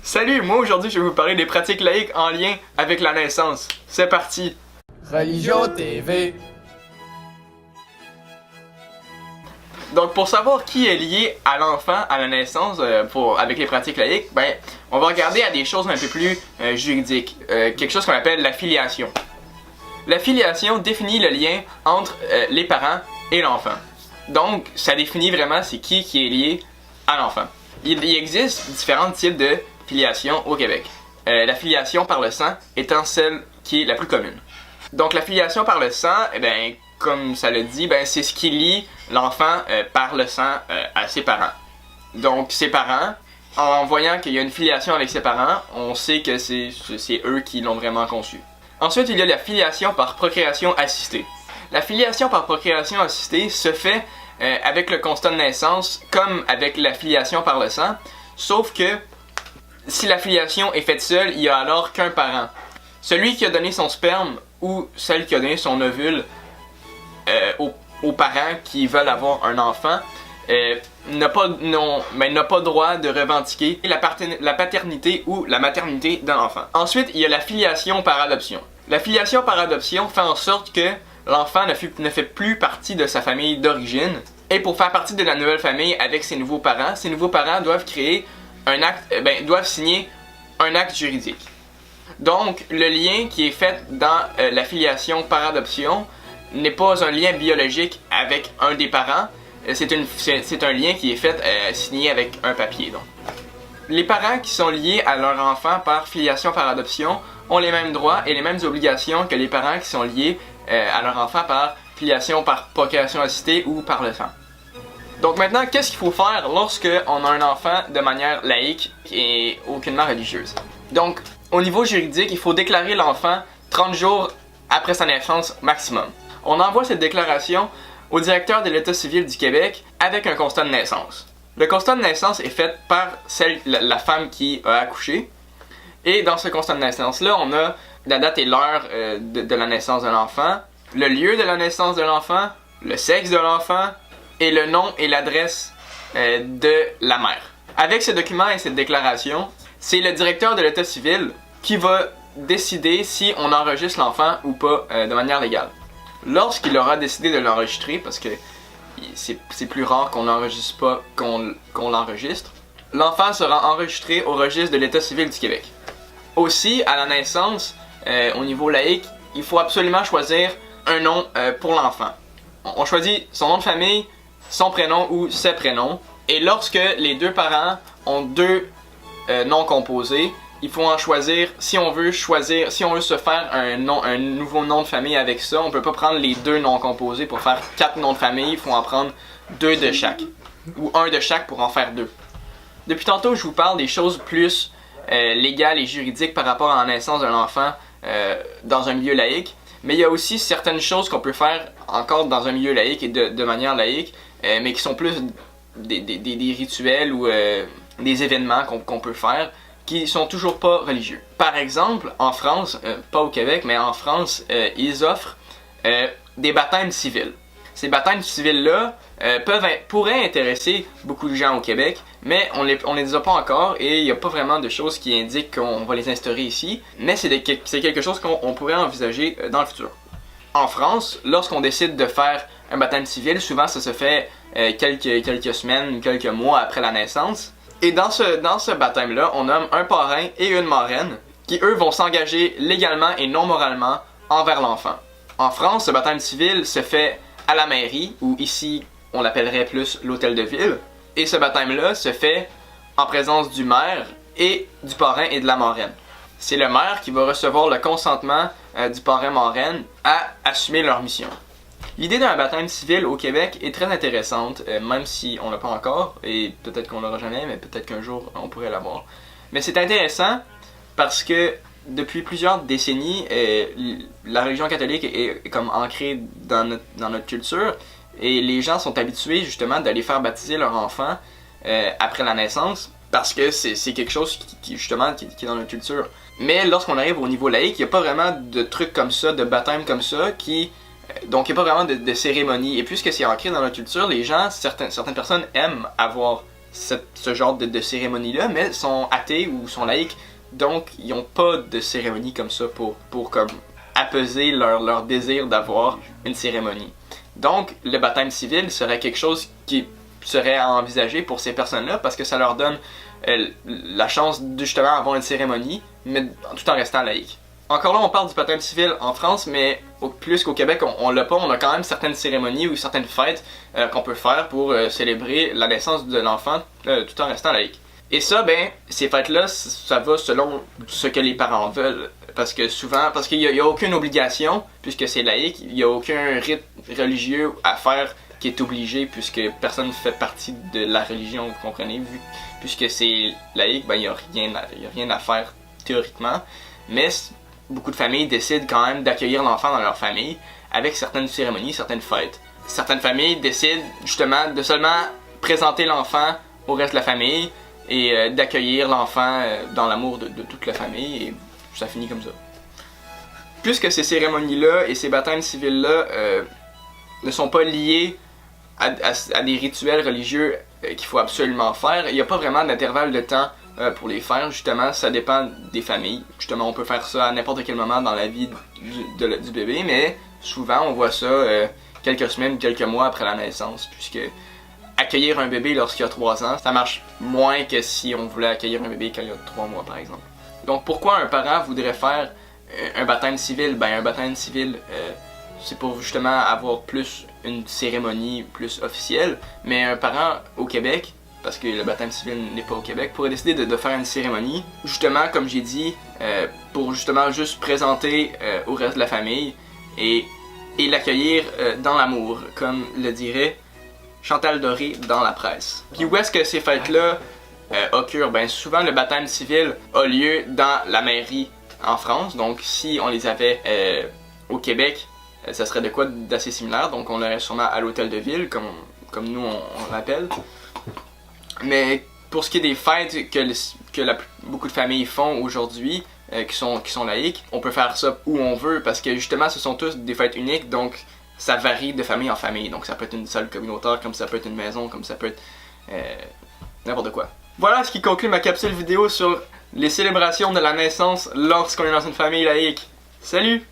Salut, moi aujourd'hui je vais vous parler des pratiques laïques en lien avec la naissance. C'est parti! Religion TV. Donc pour savoir qui est lié à l'enfant à la naissance avec les pratiques laïques, ben on va regarder à des choses un peu plus juridiques, quelque chose qu'on appelle la filiation. La filiation définit le lien entre les parents et l'enfant. Donc ça définit vraiment c'est qui est lié à l'enfant. Il existe différents types de filiation au Québec. La filiation par le sang étant celle qui est la plus commune. Donc la filiation par le sang, eh ben, comme ça le dit, ben, c'est ce qui lie l'enfant par le sang à ses parents. Donc ses parents, en voyant qu'il y a une filiation avec ses parents, on sait que c'est eux qui l'ont vraiment conçu. Ensuite, il y a la filiation par procréation assistée. La filiation par procréation assistée se fait avec le constat de naissance comme avec la filiation par le sang, sauf que si la filiation est faite seule, il n'y a alors qu'un parent. Celui qui a donné son sperme ou celle qui a donné son ovule aux parents qui veulent avoir un enfant n'a pas droit de revendiquer la paternité ou la maternité d'un enfant. Ensuite, il y a la filiation par adoption. La filiation par adoption fait en sorte que l'enfant ne fait plus partie de sa famille d'origine. Et pour faire partie de la nouvelle famille avec ses nouveaux parents doivent créer doivent signer un acte juridique. Donc, le lien qui est fait dans la filiation par adoption n'est pas un lien biologique avec un des parents, c'est un lien qui est fait signé avec un papier. Donc. Les parents qui sont liés à leur enfant par filiation par adoption ont les mêmes droits et les mêmes obligations que les parents qui sont liés à leur enfant par filiation par procréation assistée ou par le sang. Donc maintenant, qu'est-ce qu'il faut faire lorsque on a un enfant de manière laïque et aucunement religieuse? Donc, au niveau juridique, il faut déclarer l'enfant 30 jours après sa naissance maximum. On envoie cette déclaration au directeur de l'État civil du Québec avec un constat de naissance. Le constat de naissance est fait par la femme qui a accouché. Et dans ce constat de naissance-là, on a la date et l'heure de la naissance de l'enfant, le lieu de la naissance de l'enfant, le sexe de l'enfant, et le nom et l'adresse de la mère. Avec ce document et cette déclaration, c'est le directeur de l'État civil qui va décider si on enregistre l'enfant ou pas de manière légale. Lorsqu'il aura décidé de l'enregistrer, parce que c'est plus rare qu'on n'enregistre pas qu'on l'enregistre, l'enfant sera enregistré au registre de l'État civil du Québec. Aussi, à la naissance, au niveau laïque, il faut absolument choisir un nom pour l'enfant. On choisit son nom de famille, son prénom ou ses prénoms. Et lorsque les deux parents ont deux noms composés, il faut en choisir, si on veut se faire un nouveau nom de famille avec ça, on peut pas prendre les deux noms composés pour faire 4 noms de famille, il faut en prendre 2 de chaque. Ou 1 de chaque pour en faire 2. Depuis tantôt, je vous parle des choses plus légales et juridiques par rapport à la naissance d'un enfant dans un milieu laïque. Mais il y a aussi certaines choses qu'on peut faire encore dans un milieu laïque et de manière laïque, mais qui sont plus des rituels ou des événements qu'on peut faire qui sont toujours pas religieux. Par exemple, en France, pas au Québec, mais en France, ils offrent des baptêmes civils. Ces baptêmes civils-là pourraient intéresser beaucoup de gens au Québec, mais on les a pas encore et il n'y a pas vraiment de choses qui indiquent qu'on va les instaurer ici, mais c'est quelque chose qu'on pourrait envisager dans le futur. En France, lorsqu'on décide de faire un baptême civil, souvent ça se fait quelques semaines ou quelques mois après la naissance. Et dans ce baptême-là, on nomme un parrain et une marraine qui, eux, vont s'engager légalement et non moralement envers l'enfant. En France, ce baptême civil se fait à la mairie, ou ici, on l'appellerait plus l'hôtel de ville. Et ce baptême-là se fait en présence du maire et du parrain et de la marraine. C'est le maire qui va recevoir le consentement du parrain-marraine à assumer leur mission. L'idée d'un baptême civil au Québec est très intéressante, même si on l'a pas encore, et peut-être qu'on l'aura jamais, mais peut-être qu'un jour on pourrait l'avoir. Mais c'est intéressant parce que depuis plusieurs décennies, la religion catholique est comme ancrée dans notre culture, et les gens sont habitués justement d'aller faire baptiser leur enfant après la naissance, parce que c'est quelque chose qui est dans notre culture. Mais lorsqu'on arrive au niveau laïque, il n'y a pas vraiment de trucs comme ça, de baptême comme ça, donc il n'y a pas vraiment de cérémonie. Et puisque c'est ancré dans notre culture, les gens, certaines personnes aiment avoir ce genre de cérémonie-là, mais sont athées ou sont laïcs, donc ils n'ont pas de cérémonie comme ça pour comme apaiser leur désir d'avoir une cérémonie. Donc le baptême civil serait quelque chose qui serait à envisager pour ces personnes-là parce que ça leur donne la chance de justement avoir une cérémonie, mais tout en restant laïque. Encore là, on parle du baptême civil en France, mais plus qu'au Québec, on l'a pas. On a quand même certaines cérémonies ou certaines fêtes qu'on peut faire pour célébrer la naissance de l'enfant tout en restant laïque. Et ça, ben, ces fêtes-là, ça va selon ce que les parents veulent. Parce que souvent, parce qu'il n'y a aucune obligation, puisque c'est laïque, il n'y a aucun rite religieux à faire qui est obligé, puisque personne ne fait partie de la religion, vous comprenez, puisque c'est laïque, ben, il n'y a rien à faire théoriquement. Mais beaucoup de familles décident quand même d'accueillir l'enfant dans leur famille avec certaines cérémonies, certaines fêtes. Certaines familles décident justement de seulement présenter l'enfant au reste de la famille et d'accueillir l'enfant dans l'amour de toute la famille et ça finit comme ça. Puisque ces cérémonies-là et ces baptêmes civils-là ne sont pas liés à des rituels religieux qu'il faut absolument faire, il n'y a pas vraiment d'intervalle de temps pour les faire, justement, ça dépend des familles. Justement, on peut faire ça à n'importe quel moment dans la vie du bébé, mais souvent on voit ça quelques semaines, quelques mois après la naissance, puisque accueillir un bébé lorsqu'il a 3 ans, ça marche moins que si on voulait accueillir un bébé quand il y a 3 mois, par exemple. Donc pourquoi un parent voudrait faire un baptême civil? Ben un baptême civil, c'est pour justement avoir plus une cérémonie plus officielle, mais un parent au Québec, parce que le baptême civil n'est pas au Québec, pourrait décider de faire une cérémonie, justement, comme j'ai dit, pour justement juste présenter au reste de la famille et l'accueillir dans l'amour, comme le dirait Chantal Doré dans la presse. Puis où est-ce que ces fêtes-là occurrent? Ben souvent le baptême civil a lieu dans la mairie en France, donc si on les avait au Québec, ça serait de quoi d'assez similaire, donc on l'aurait sûrement à l'hôtel de ville, comme nous on l'appelle. Mais pour ce qui est des fêtes que beaucoup de familles font aujourd'hui, qui sont laïques, on peut faire ça où on veut parce que justement ce sont tous des fêtes uniques, donc ça varie de famille en famille. Donc ça peut être une salle communautaire, comme ça peut être une maison, comme ça peut être n'importe quoi. Voilà ce qui conclut ma capsule vidéo sur les célébrations de la naissance lorsqu'on est dans une famille laïque. Salut!